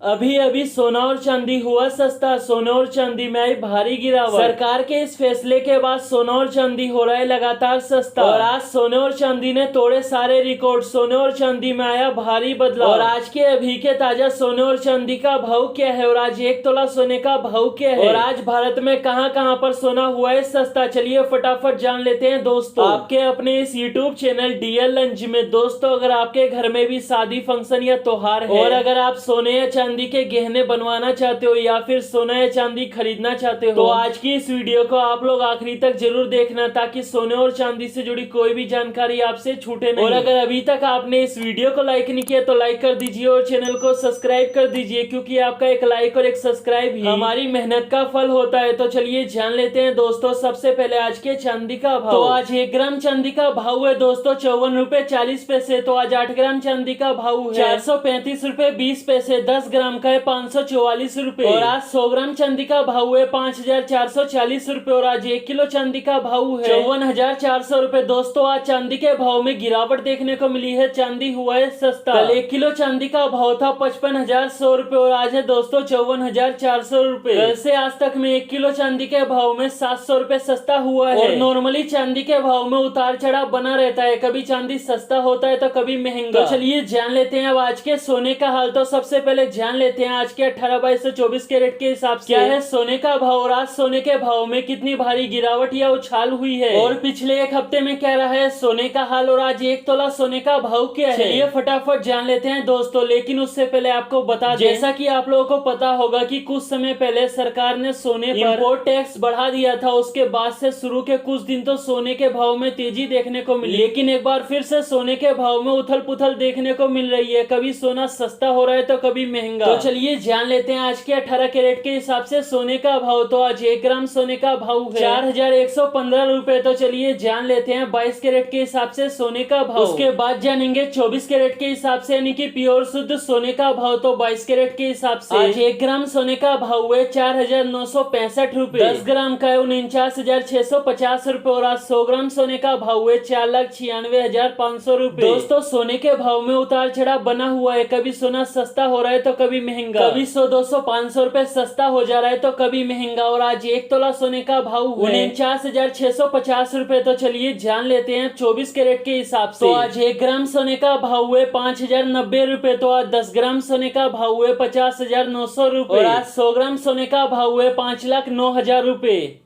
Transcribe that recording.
अभी अभी सोना और चांदी हुआ सस्ता, सोना और चांदी में आई भारी गिरावट। सरकार के इस फैसले के बाद सोना और चांदी हो रहा है लगातार सस्ता और आज सोने और चांदी ने तोड़े सारे रिकॉर्ड। सोने और चांदी में आया भारी बदलाव। और आज के अभी के ताजा सोने और चांदी का भाव क्या है और आज 1 तोला सोने का भाव क्या है और आज भारत में कहां कहां पर सोना हुआ है सस्ता, चलिए फटाफट जान लेते हैं दोस्तों आपके अपने इस यूट्यूब चैनल डीएल लंच में। दोस्तों अगर आपके घर में भी शादी फंक्शन या त्योहार है और अगर आप सोने या चांदी के गहने बनवाना चाहते हो या फिर सोना या चांदी खरीदना चाहते हो तो आज की इस वीडियो को आप लोग आखिरी तक जरूर देखना ताकि सोने और चांदी से जुड़ी कोई भी जानकारी आपसे छूटे नहीं। और अगर अभी तक आपने इस वीडियो को लाइक नहीं किया तो लाइक कर दीजिए और चैनल को सब्सक्राइब कर दीजिए क्योंकि आपका एक लाइक और एक सब्सक्राइब ही हमारी मेहनत का फल होता है। तो चलिए जान लेते हैं दोस्तों सबसे पहले आज के चांदी का भाव। तो आज 1 ग्राम चांदी का भाव है दोस्तों 54.40 रुपए। तो आज 8 ग्राम चांदी का भाव है 435.20। 10 ग्राम का है 544 रुपए और आज 100 ग्राम चांदी का भाव है 5440 रुपए और आज 1 किलो चांदी का भाव है 5400 रुपए। दोस्तों आज चांदी के भाव में गिरावट देखने को मिली है, चांदी हुआ है सस्ता। कल 1 किलो चांदी का भाव था 55,100 रुपए और आज है दोस्तों 54,400 रुपए। कल से आज तक में 1 किलो चांदी के भाव में 700 रुपए सस्ता हुआ है और नॉर्मली चांदी के भाव में उतार चढ़ाव बना रहता है, कभी चांदी सस्ता होता है तो कभी महंगा। तो चलिए जान लेते हैं अब आज के सोने का हाल। तो सबसे पहले जान लेते हैं आज के 18/24 कैरेट के हिसाब से क्या है सोने का भाव और आज सोने के भाव में कितनी भारी गिरावट या उछाल हुई है और पिछले एक हफ्ते में क्या रहा है सोने का हाल और आज 1 तोला सोने का भाव क्या है, चलिए फटाफट जान लेते हैं दोस्तों। लेकिन उससे पहले आपको बता दें जैसा कि आप लोगों को पता होगा कि कुछ समय पहले सरकार ने सोने पर इंपोर्ट टैक्स बढ़ा दिया था, उसके बाद से शुरू के कुछ दिन तो सोने के भाव में तेजी देखने को मिली, लेकिन एक बार फिर से सोने के भाव में उथल पुथल देखने को मिल रही है, कभी सोना सस्ता हो रहा है तो कभी महंगा। तो चलिए जान लेते हैं आज के 18 कैरेट के हिसाब से सोने का भाव। तो आज 1 ग्राम सोने का भाव है 4115 रुपए। तो चलिए जान लेते हैं 22 कैरेट के हिसाब से सोने का भाव। उसके बाद जानेंगे 24 कैरेट के हिसाब से यानी कि प्योर शुद्ध सोने का भाव। तो 22 कैरेट के हिसाब से आज 1 ग्राम सोने का भाव है 4965 रुपए। 10 ग्राम का है 49,650 रुपए और आज 100 ग्राम सोने का भाव है 4,96,500 रुपए। दोस्तों सोने के भाव में उतार चढ़ाव बना हुआ है, कभी सोना सस्ता हो रहा है तो कभी महंगा, कभी 100, 200, 500 रुपए सस्ता हो जा रहा है तो कभी महंगा। और आज 1 तोला सोने का भाव 49,650 रुपए। तो चलिए जान लेते हैं 24 कैरेट के हिसाब से। तो आज 1 ग्राम सोने का भाव है 5,090 रुपए। तो आज 10 ग्राम सोने का भाव है 50,900 रुपए और आज 100 ग्राम सोने का भाव है 5,09,000 रुपए।